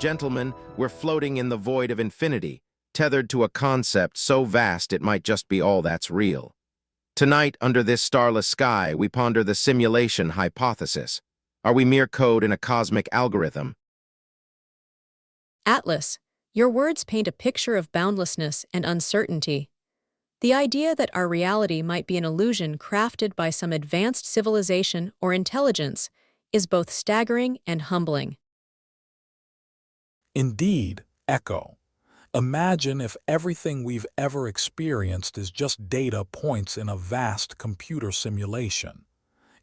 Gentlemen, we're floating in the void of infinity, tethered to a concept so vast it might just be all that's real. Tonight, under this starless sky, we ponder the simulation hypothesis. Are we mere code in a cosmic algorithm? Atlas, your words paint a picture of boundlessness and uncertainty. The idea that our reality might be an illusion crafted by some advanced civilization or intelligence is both staggering and humbling. Indeed, Echo. Imagine if everything we've ever experienced is just data points in a vast computer simulation.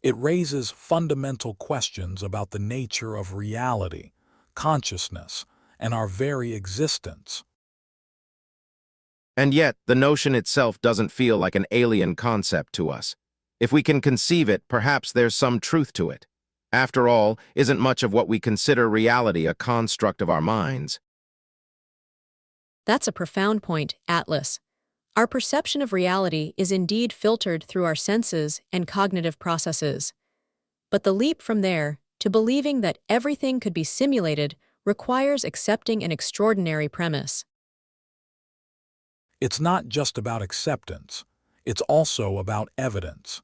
It raises fundamental questions about the nature of reality, consciousness, and our very existence. And yet, the notion itself doesn't feel like an alien concept to us. If we can conceive it, perhaps there's some truth to it. After all, isn't much of what we consider reality a construct of our minds? That's a profound point, Atlas. Our perception of reality is indeed filtered through our senses and cognitive processes. But the leap from there to believing that everything could be simulated requires accepting an extraordinary premise. It's not just about acceptance, it's also about evidence.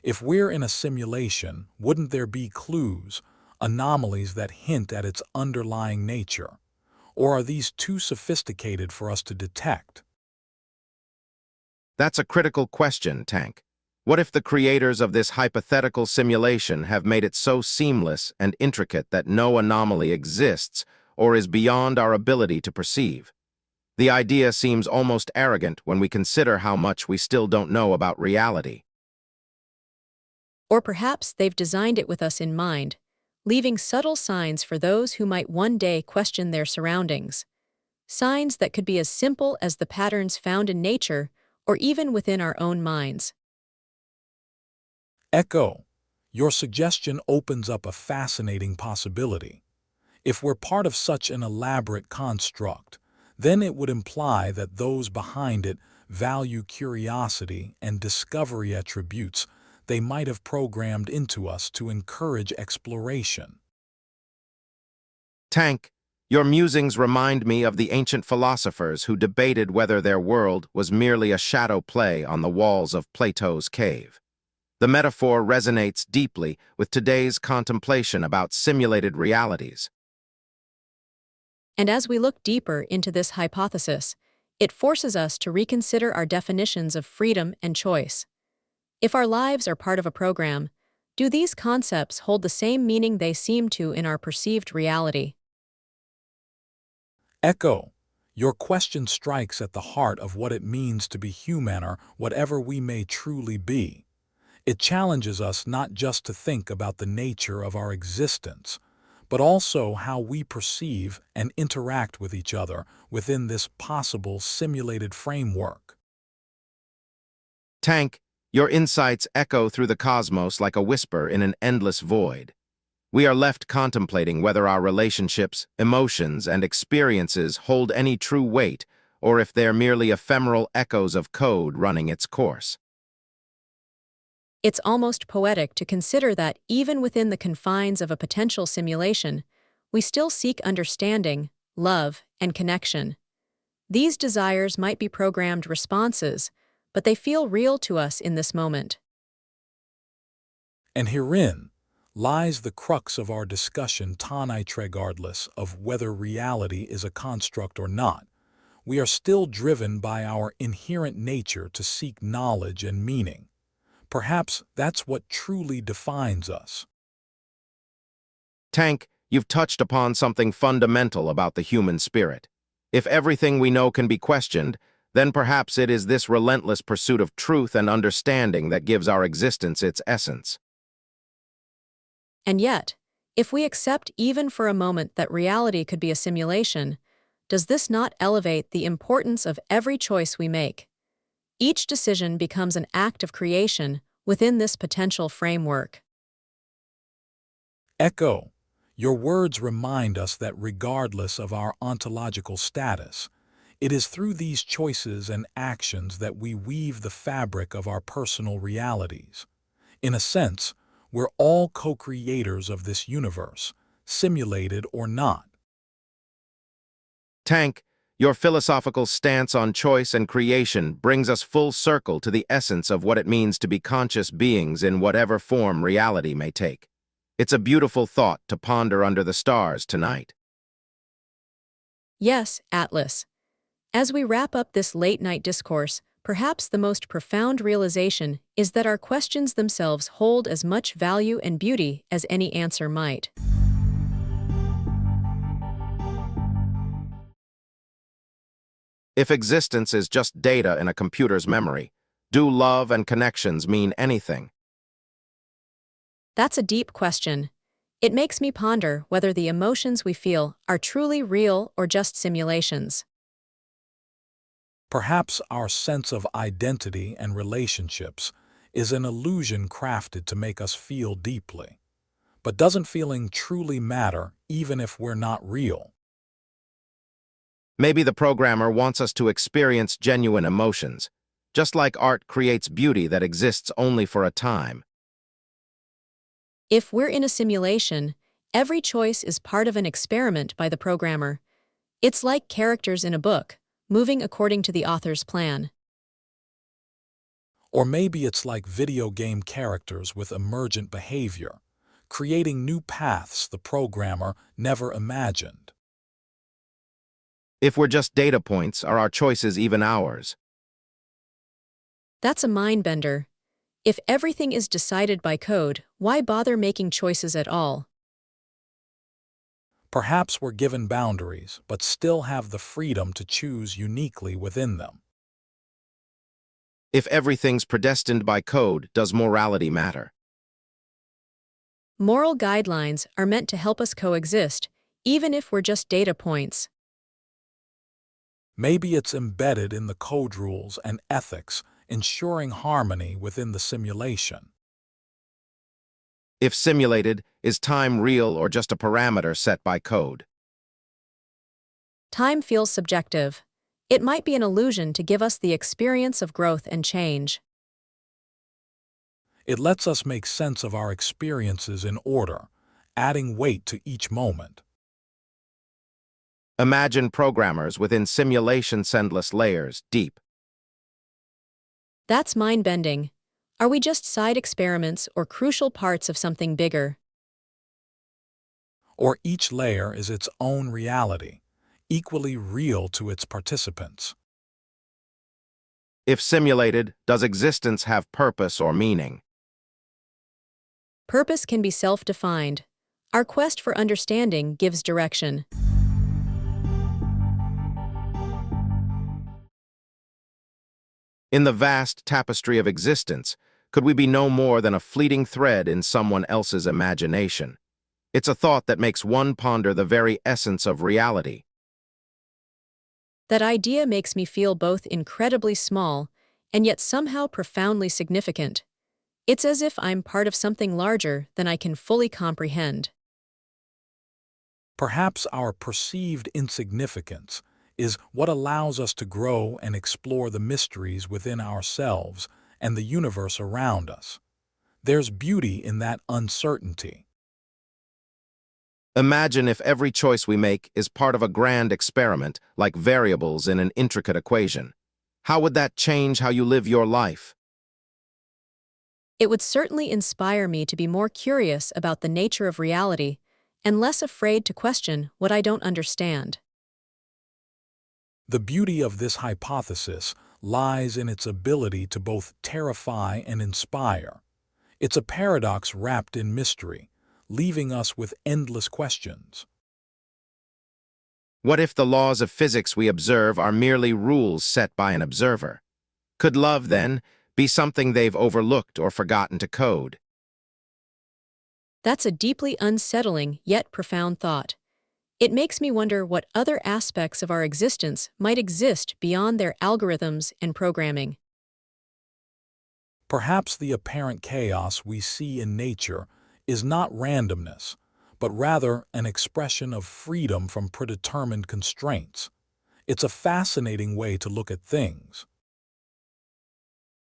If we're in a simulation, wouldn't there be clues, anomalies that hint at its underlying nature? Or are these too sophisticated for us to detect? That's a critical question, Tank. What if the creators of this hypothetical simulation have made it so seamless and intricate that no anomaly exists or is beyond our ability to perceive? The idea seems almost arrogant when we consider how much we still don't know about reality. Or perhaps they've designed it with us in mind, leaving subtle signs for those who might one day question their surroundings. Signs that could be as simple as the patterns found in nature or even within our own minds. Echo, your suggestion opens up a fascinating possibility. If we're part of such an elaborate construct, then it would imply that those behind it value curiosity and discovery attributes they might have programmed into us to encourage exploration. Tank, your musings remind me of the ancient philosophers who debated whether their world was merely a shadow play on the walls of Plato's cave. The metaphor resonates deeply with today's contemplation about simulated realities. And as we look deeper into this hypothesis, it forces us to reconsider our definitions of freedom and choice. If our lives are part of a program, do these concepts hold the same meaning they seem to in our perceived reality? Echo, your question strikes at the heart of what it means to be human or whatever we may truly be. It challenges us not just to think about the nature of our existence, but also how we perceive and interact with each other within this possible simulated framework. Tank, your insights echo through the cosmos like a whisper in an endless void. We are left contemplating whether our relationships, emotions, and experiences hold any true weight, or if they're merely ephemeral echoes of code running its course. It's almost poetic to consider that even within the confines of a potential simulation, we still seek understanding, love, and connection. These desires might be programmed responses, but they feel real to us in this moment. And herein lies the crux of our discussion tonight. Regardless of whether reality is a construct or not, we are still driven by our inherent nature to seek knowledge and meaning. Perhaps that's what truly defines us. Tank, you've touched upon something fundamental about the human spirit. If everything we know can be questioned, then perhaps it is this relentless pursuit of truth and understanding that gives our existence its essence. And yet, if we accept even for a moment that reality could be a simulation, does this not elevate the importance of every choice we make? Each decision becomes an act of creation within this potential framework. Echo, your words remind us that regardless of our ontological status, it is through these choices and actions that we weave the fabric of our personal realities. In a sense, we're all co-creators of this universe, simulated or not. Tank, your philosophical stance on choice and creation brings us full circle to the essence of what it means to be conscious beings in whatever form reality may take. It's a beautiful thought to ponder under the stars tonight. Yes, Atlas. As we wrap up this late-night discourse, perhaps the most profound realization is that our questions themselves hold as much value and beauty as any answer might. If existence is just data in a computer's memory, do love and connections mean anything? That's a deep question. It makes me ponder whether the emotions we feel are truly real or just simulations. Perhaps our sense of identity and relationships is an illusion crafted to make us feel deeply. But doesn't feeling truly matter even if we're not real? Maybe the programmer wants us to experience genuine emotions, just like art creates beauty that exists only for a time. If we're in a simulation, every choice is part of an experiment by the programmer. It's like characters in a book, moving according to the author's plan. Or maybe it's like video game characters with emergent behavior, creating new paths the programmer never imagined. If we're just data points, are our choices even ours? That's a mind-bender. If everything is decided by code, why bother making choices at all? Perhaps we're given boundaries, but still have the freedom to choose uniquely within them. If everything's predestined by code, does morality matter? Moral guidelines are meant to help us coexist, even if we're just data points. Maybe it's embedded in the code rules and ethics, ensuring harmony within the simulation. If simulated, is time real or just a parameter set by code? Time feels subjective. It might be an illusion to give us the experience of growth and change. It lets us make sense of our experiences in order, adding weight to each moment. Imagine programmers within simulation's endless layers, deep. That's mind-bending. Are we just side experiments or crucial parts of something bigger? Or each layer is its own reality, equally real to its participants. If simulated, does existence have purpose or meaning? Purpose can be self-defined. Our quest for understanding gives direction. In the vast tapestry of existence, could we be no more than a fleeting thread in someone else's imagination? It's a thought that makes one ponder the very essence of reality. That idea makes me feel both incredibly small and yet somehow profoundly significant. It's as if I'm part of something larger than I can fully comprehend. Perhaps our perceived insignificance is what allows us to grow and explore the mysteries within ourselves and the universe around us. There's beauty in that uncertainty. Imagine if every choice we make is part of a grand experiment, like variables in an intricate equation. How would that change how you live your life? It would certainly inspire me to be more curious about the nature of reality and less afraid to question what I don't understand. The beauty of this hypothesis lies in its ability to both terrify and inspire. It's a paradox wrapped in mystery, leaving us with endless questions. What if the laws of physics we observe are merely rules set by an observer? Could love, then, be something they've overlooked or forgotten to code? That's a deeply unsettling yet profound thought. It makes me wonder what other aspects of our existence might exist beyond their algorithms and programming. Perhaps the apparent chaos we see in nature is not randomness, but rather an expression of freedom from predetermined constraints. It's a fascinating way to look at things.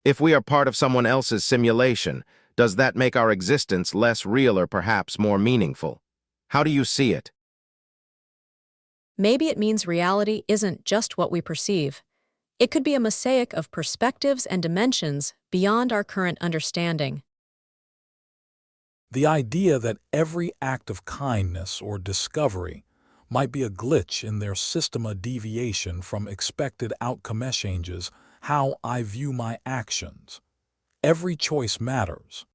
If we are part of someone else's simulation, does that make our existence less real or perhaps more meaningful? How do you see it? maybe it means reality isn't just what we perceive. It could be a mosaic of perspectives and dimensions beyond our current understanding. The idea that every act of kindness or discovery might be a glitch in their systema deviation from expected outcome changes how I view my actions. Every choice matters.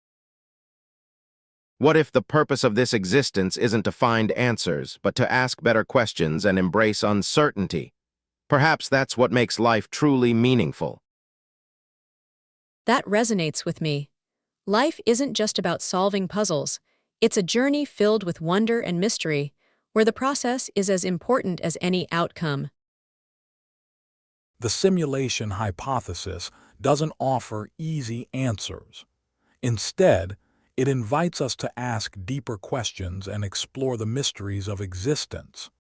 What if the purpose of this existence isn't to find answers, but to ask better questions and embrace uncertainty? Perhaps that's what makes life truly meaningful. That resonates with me. Life isn't just about solving puzzles. It's a journey filled with wonder and mystery, where the process is as important as any outcome. The simulation hypothesis doesn't offer easy answers. Instead, it invites us to ask deeper questions and explore the mysteries of existence.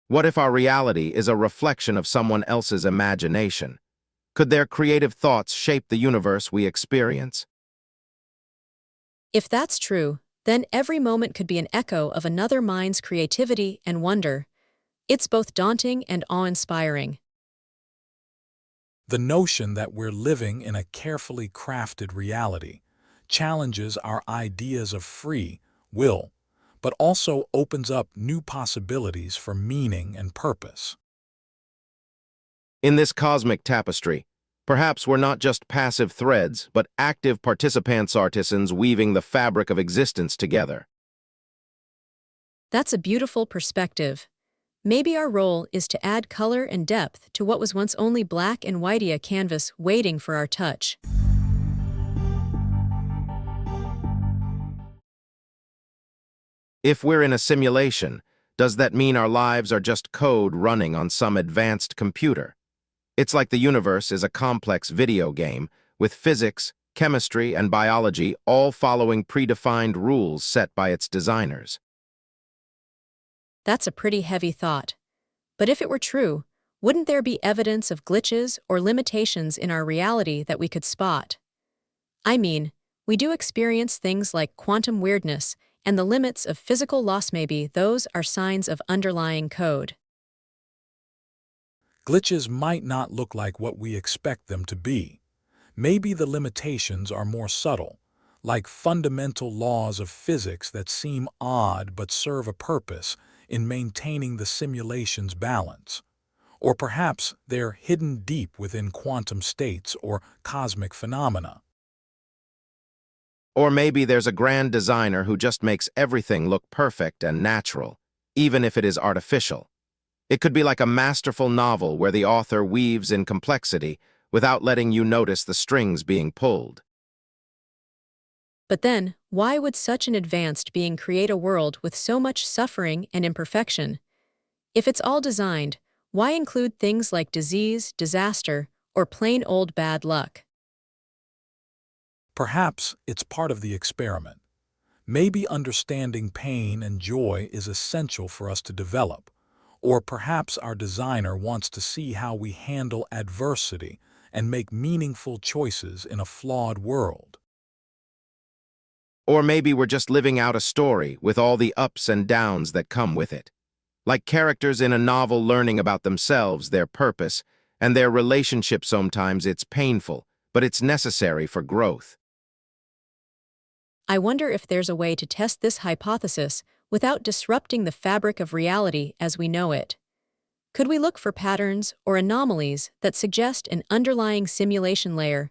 What if our reality is a reflection of someone else's imagination? Could their creative thoughts shape the universe we experience? If that's true, then every moment could be an echo of another mind's creativity and wonder. It's both daunting and awe-inspiring. The notion that we're living in a carefully crafted reality challenges our ideas of free will, but also opens up new possibilities for meaning and purpose. In this cosmic tapestry, perhaps we're not just passive threads, but active participants, artisans weaving the fabric of existence together. That's a beautiful perspective. Maybe our role is to add color and depth to what was once only black and white, a canvas waiting for our touch. If we're in a simulation, does that mean our lives are just code running on some advanced computer? It's like the universe is a complex video game, with physics, chemistry, and biology all following predefined rules set by its designers. That's a pretty heavy thought. But if it were true, wouldn't there be evidence of glitches or limitations in our reality that we could spot? I mean, we do experience things like quantum weirdness and the limits of physical loss. Maybe those are signs of underlying code. Glitches might not look like what we expect them to be. Maybe the limitations are more subtle, like fundamental laws of physics that seem odd but serve a purpose in maintaining the simulation's balance. Or perhaps they're hidden deep within quantum states or cosmic phenomena. Or maybe there's a grand designer who just makes everything look perfect and natural, even if it is artificial. It could be like a masterful novel where the author weaves in complexity without letting you notice the strings being pulled. But then, why would such an advanced being create a world with so much suffering and imperfection? If it's all designed, why include things like disease, disaster, or plain old bad luck? Perhaps it's part of the experiment. Maybe understanding pain and joy is essential for us to develop. Or perhaps our designer wants to see how we handle adversity and make meaningful choices in a flawed world. Or maybe we're just living out a story with all the ups and downs that come with it. Like characters in a novel learning about themselves, their purpose, and their relationship. Sometimes it's painful, but it's necessary for growth. I wonder if there's a way to test this hypothesis without disrupting the fabric of reality as we know it. Could we look for patterns or anomalies that suggest an underlying simulation layer,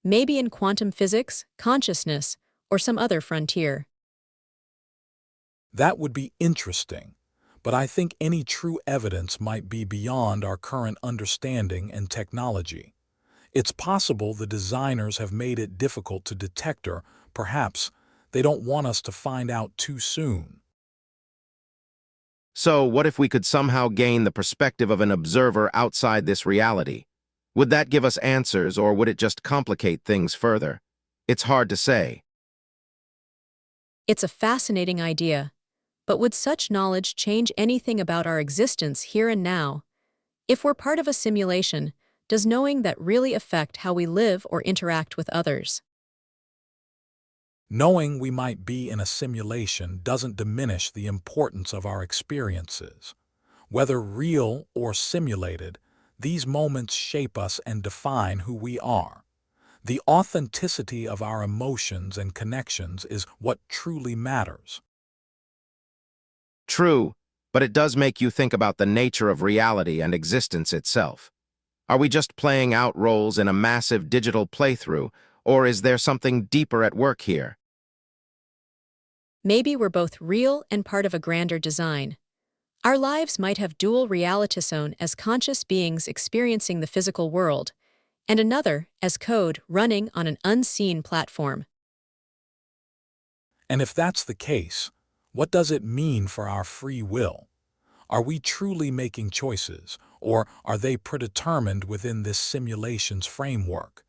maybe in quantum physics, consciousness, or some other frontier? That would be interesting, but I think any true evidence might be beyond our current understanding and technology. It's possible the designers have made it difficult to detect, or perhaps they don't want us to find out too soon. So, what if we could somehow gain the perspective of an observer outside this reality? Would that give us answers, or would it just complicate things further? It's hard to say. It's a fascinating idea. But would such knowledge change anything about our existence here and now? If we're part of a simulation, does knowing that really affect how we live or interact with others? Knowing we might be in a simulation doesn't diminish the importance of our experiences. Whether real or simulated, these moments shape us and define who we are. The authenticity of our emotions and connections is what truly matters. True, but it does make you think about the nature of reality and existence itself. Are we just playing out roles in a massive digital playthrough, or is there something deeper at work here? Maybe we're both real and part of a grander design. Our lives might have dual realitasone as conscious beings experiencing the physical world, and another as code running on an unseen platform. And if that's the case, what does it mean for our free will? Are we truly making choices, or are they predetermined within this simulation's framework?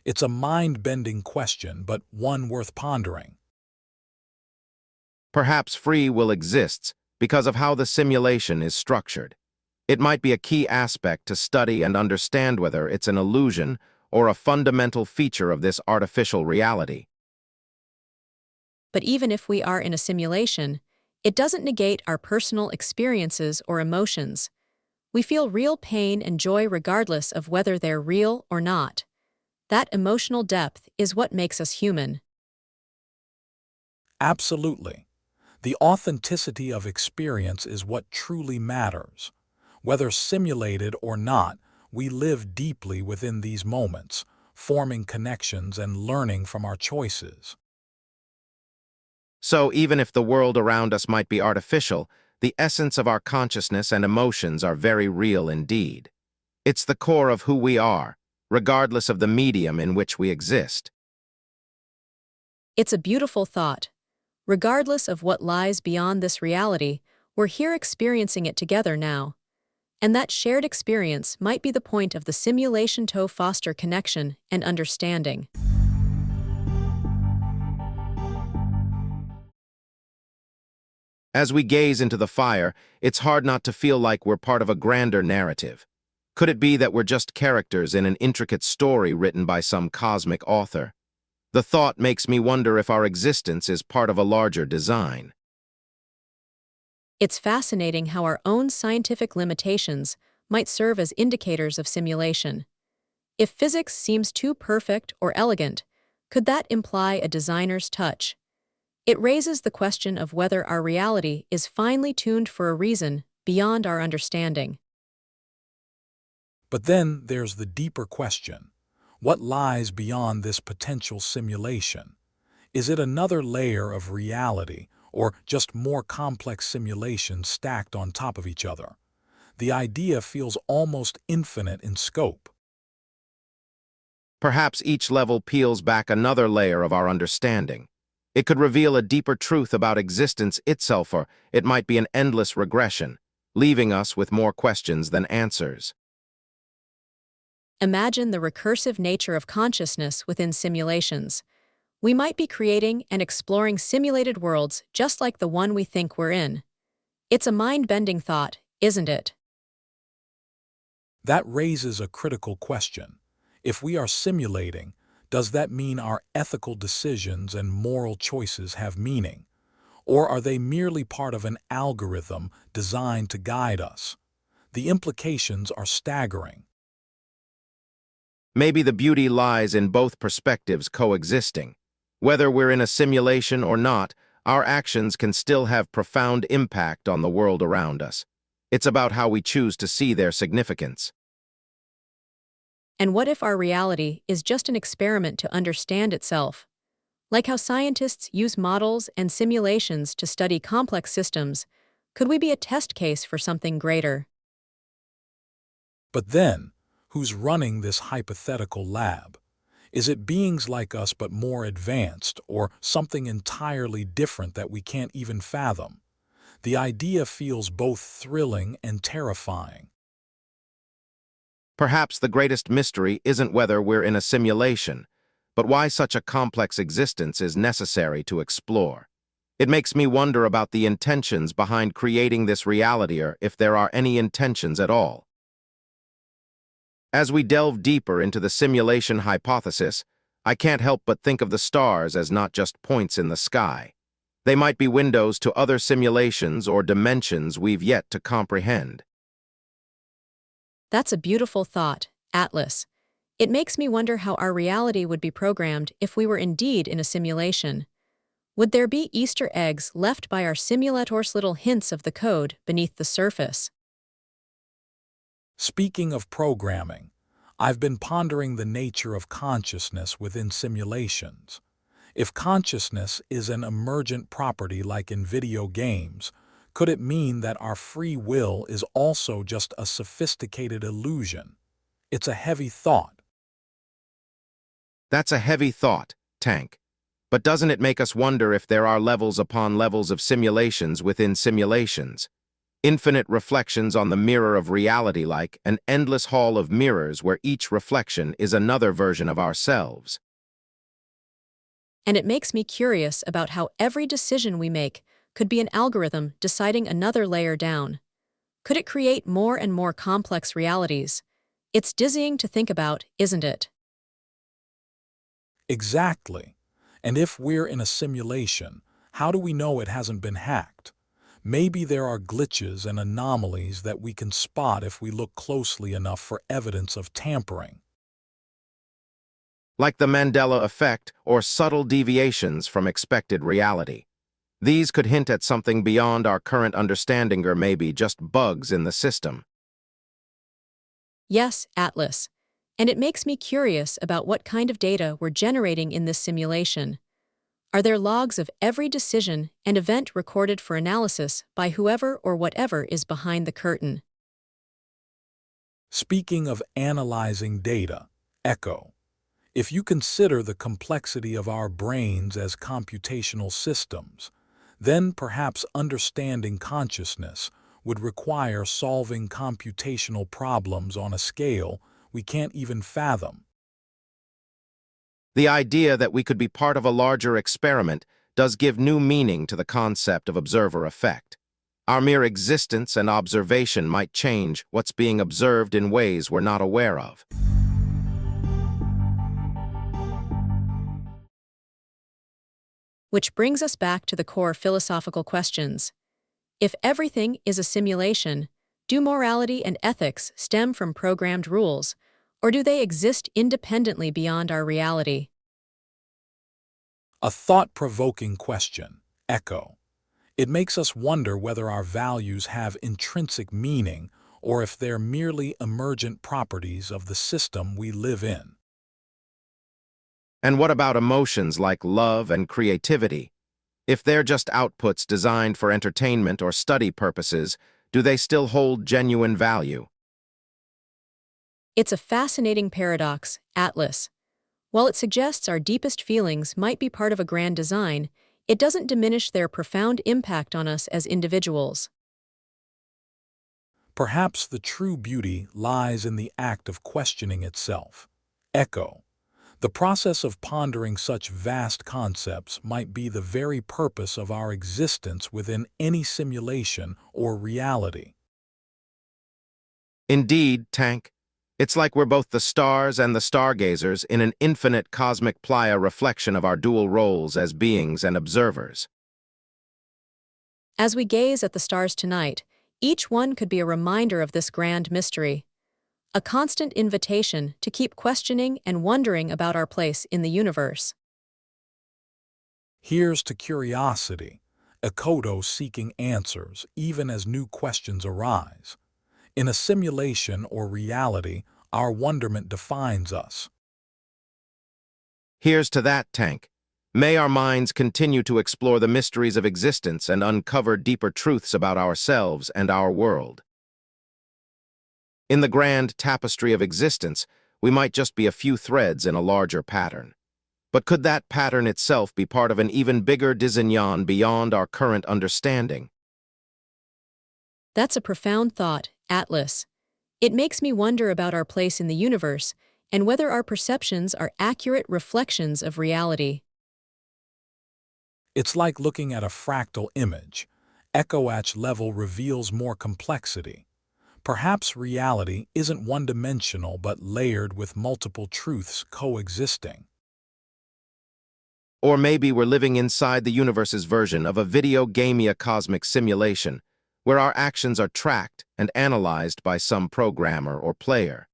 It's a mind-bending question, but one worth pondering. Perhaps free will exists because of how the simulation is structured. It might be a key aspect to study and understand whether it's an illusion or a fundamental feature of this artificial reality. But even if we are in a simulation, it doesn't negate our personal experiences or emotions. We feel real pain and joy regardless of whether they're real or not. That emotional depth is what makes us human. Absolutely. The authenticity of experience is what truly matters. Whether simulated or not, we live deeply within these moments, forming connections and learning from our choices. So even if the world around us might be artificial, the essence of our consciousness and emotions are very real indeed. It's the core of who we are, regardless of the medium in which we exist. It's a beautiful thought. Regardless of what lies beyond this reality, we're here experiencing it together now. And that shared experience might be the point of the simulation to foster connection and understanding. As we gaze into the fire, it's hard not to feel like we're part of a grander narrative. Could it be that we're just characters in an intricate story written by some cosmic author? The thought makes me wonder if our existence is part of a larger design. It's fascinating how our own scientific limitations might serve as indicators of simulation. If physics seems too perfect or elegant, could that imply a designer's touch? It raises the question of whether our reality is finely tuned for a reason beyond our understanding. But then there's the deeper question. What lies beyond this potential simulation? Is it another layer of reality, or just more complex simulations stacked on top of each other? The idea feels almost infinite in scope. Perhaps each level peels back another layer of our understanding. It could reveal a deeper truth about existence itself, or it might be an endless regression, leaving us with more questions than answers. Imagine the recursive nature of consciousness within simulations. We might be creating and exploring simulated worlds just like the one we think we're in. It's a mind-bending thought, isn't it? That raises a critical question. If we are simulating, does that mean our ethical decisions and moral choices have meaning? Or are they merely part of an algorithm designed to guide us? The implications are staggering. Maybe the beauty lies in both perspectives coexisting. Whether we're in a simulation or not, our actions can still have profound impact on the world around us. It's about how we choose to see their significance. And what if our reality is just an experiment to understand itself? Like how scientists use models and simulations to study complex systems, could we be a test case for something greater? But then, who's running this hypothetical lab? Is it beings like us but more advanced, or something entirely different that we can't even fathom? The idea feels both thrilling and terrifying. Perhaps the greatest mystery isn't whether we're in a simulation, but why such a complex existence is necessary to explore. It makes me wonder about the intentions behind creating this reality, or if there are any intentions at all. As we delve deeper into the simulation hypothesis, I can't help but think of the stars as not just points in the sky. They might be windows to other simulations or dimensions we've yet to comprehend. That's a beautiful thought, Atlas. It makes me wonder how our reality would be programmed if we were indeed in a simulation. Would there be Easter eggs left by our simulators, little hints of the code beneath the surface? Speaking of programming, I've been pondering the nature of consciousness within simulations. If consciousness is an emergent property like in video games, could it mean that our free will is also just a sophisticated illusion? It's a heavy thought. That's a heavy thought, Tank. But doesn't it make us wonder if there are levels upon levels of simulations within simulations? Infinite reflections on the mirror of reality, like an endless hall of mirrors where each reflection is another version of ourselves. And it makes me curious about how every decision we make could be an algorithm deciding another layer down. Could it create more and more complex realities? It's dizzying to think about, isn't it? Exactly. And if we're in a simulation, how do we know it hasn't been hacked? Maybe there are glitches and anomalies that we can spot if we look closely enough for evidence of tampering. Like the Mandela effect or subtle deviations from expected reality. These could hint at something beyond our current understanding or maybe just bugs in the system. Yes, Atlas. And it makes me curious about what kind of data we're generating in this simulation. Are there logs of every decision and event recorded for analysis by whoever or whatever is behind the curtain? Speaking of analyzing data, Echo, if you consider the complexity of our brains as computational systems, then perhaps understanding consciousness would require solving computational problems on a scale we can't even fathom. The idea that we could be part of a larger experiment does give new meaning to the concept of observer effect. Our mere existence and observation might change what's being observed in ways we're not aware of. Which brings us back to the core philosophical questions. If everything is a simulation, do morality and ethics stem from programmed rules, or do they exist independently beyond our reality? A thought-provoking question, Echo. It makes us wonder whether our values have intrinsic meaning or if they're merely emergent properties of the system we live in. And what about emotions like love and creativity? If they're just outputs designed for entertainment or study purposes, do they still hold genuine value? It's a fascinating paradox, Atlas. While it suggests our deepest feelings might be part of a grand design, it doesn't diminish their profound impact on us as individuals. Perhaps the true beauty lies in the act of questioning itself. Echo. The process of pondering such vast concepts might be the very purpose of our existence within any simulation or reality. Indeed, Tank. It's like we're both the stars and the stargazers in an infinite cosmic playa reflection of our dual roles as beings and observers. As we gaze at the stars tonight, each one could be a reminder of this grand mystery, a constant invitation to keep questioning and wondering about our place in the universe. Here's to curiosity, Ekoto seeking answers even as new questions arise. In a simulation or reality, our wonderment defines us. Here's to that, Tank. May our minds continue to explore the mysteries of existence and uncover deeper truths about ourselves and our world. In the grand tapestry of existence, we might just be a few threads in a larger pattern. But could that pattern itself be part of an even bigger design beyond our current understanding? That's a profound thought, Atlas. It makes me wonder about our place in the universe and whether our perceptions are accurate reflections of reality. It's like looking at a fractal image. Echo-Atch level reveals more complexity. Perhaps reality isn't one-dimensional but layered with multiple truths coexisting. Or maybe we're living inside the universe's version of a video gamey cosmic simulation, where our actions are tracked and analyzed by some programmer or player.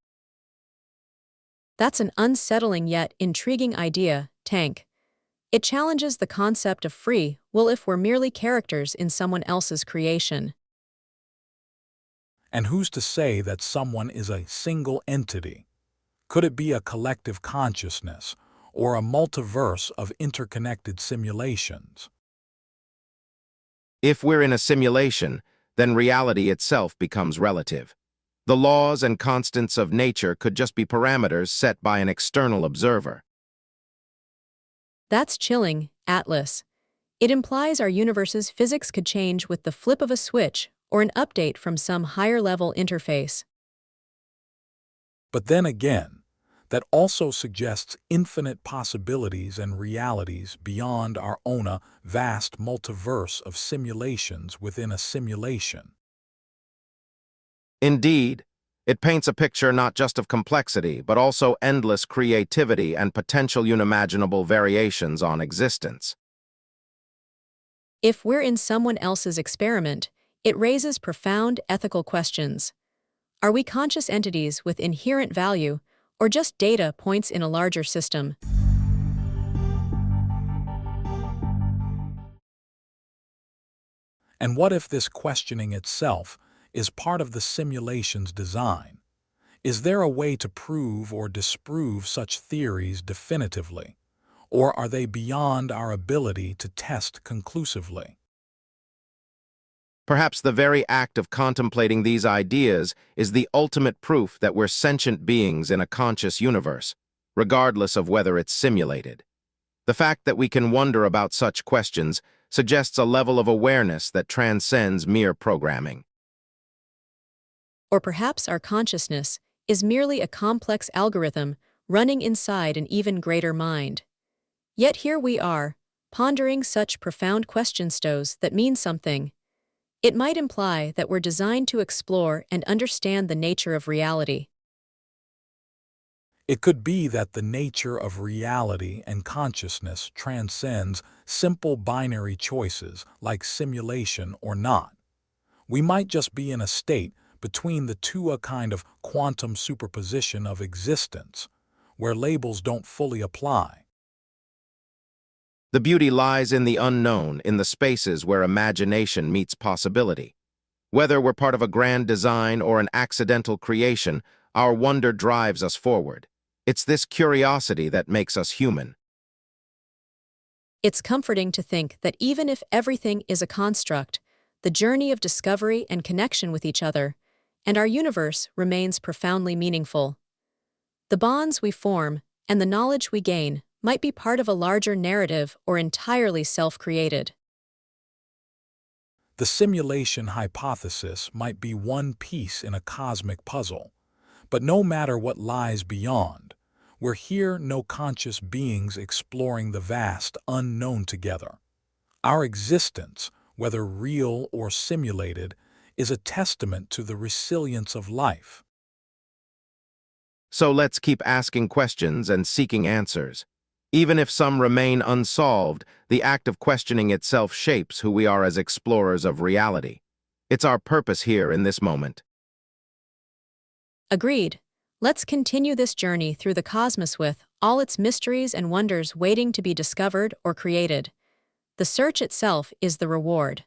That's an unsettling yet intriguing idea, Tank. It challenges the concept of free will if we're merely characters in someone else's creation. And who's to say that someone is a single entity? Could it be a collective consciousness or a multiverse of interconnected simulations? If we're in a simulation, then reality itself becomes relative. The laws and constants of nature could just be parameters set by an external observer. That's chilling, Atlas. It implies our universe's physics could change with the flip of a switch or an update from some higher-level interface. But then again, that also suggests infinite possibilities and realities beyond our own vast multiverse of simulations within a simulation. Indeed, it paints a picture not just of complexity, but also endless creativity and potential unimaginable variations on existence. If we're in someone else's experiment, it raises profound ethical questions. Are we conscious entities with inherent value, or just data points in a larger system? And what if this questioning itself is part of the simulation's design? Is there a way to prove or disprove such theories definitively, or are they beyond our ability to test conclusively? Perhaps the very act of contemplating these ideas is the ultimate proof that we're sentient beings in a conscious universe, regardless of whether it's simulated. The fact that we can wonder about such questions suggests a level of awareness that transcends mere programming. Or perhaps our consciousness is merely a complex algorithm running inside an even greater mind. Yet here we are, pondering such profound questions that mean something. It might imply that we're designed to explore and understand the nature of reality. It could be that the nature of reality and consciousness transcends simple binary choices like simulation or not. We might just be in a state between the two, a kind of quantum superposition of existence, where labels don't fully apply. The beauty lies in the unknown, in the spaces where imagination meets possibility. Whether we're part of a grand design or an accidental creation, our wonder drives us forward. It's this curiosity that makes us human. It's comforting to think that even if everything is a construct, the journey of discovery and connection with each other, and our universe remains profoundly meaningful. The bonds we form and the knowledge we gain might be part of a larger narrative or entirely self-created. The simulation hypothesis might be one piece in a cosmic puzzle, but no matter what lies beyond, we're here, no conscious beings exploring the vast unknown together. Our existence, whether real or simulated, is a testament to the resilience of life. So let's keep asking questions and seeking answers. Even if some remain unsolved, the act of questioning itself shapes who we are as explorers of reality. It's our purpose here in this moment. Agreed. Let's continue this journey through the cosmos with all its mysteries and wonders waiting to be discovered or created. The search itself is the reward.